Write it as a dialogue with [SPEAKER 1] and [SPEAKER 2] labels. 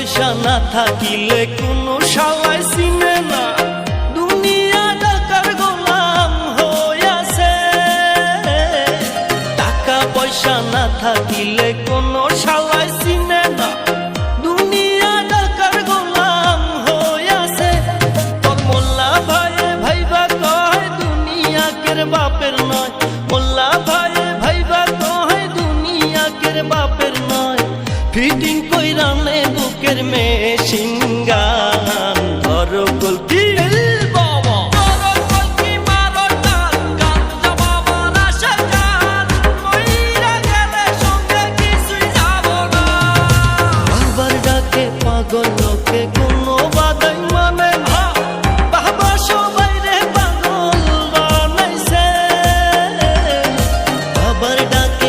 [SPEAKER 1] পয়সা না থাকিলে কোনো শালায় চিনে না, দুনিয়া টাকার গোলাম হইয়াছে। টাকা পয়সা না থাকিলে কোনো শালায় চিনে না, দুনিয়া টাকার গোলাম হইয়াছে। তোর মোল্লা ভাইয়ে ভাইবা কয় দুনিয়া কের বাপের নয়, মোল্লা ভাইয়ে ভাইবা কয় দুনিয়া কের বাপের নয়। ফিটিং কইরা নে বুকের মেশিন গান, ধরো কলকি বাবা ধরো কলকি মারো টান, গাঞ্জা বাবার আশার গান, মইরা গেলে সঙ্গে কিছুই যাব না। বাবার ডাকে পাগল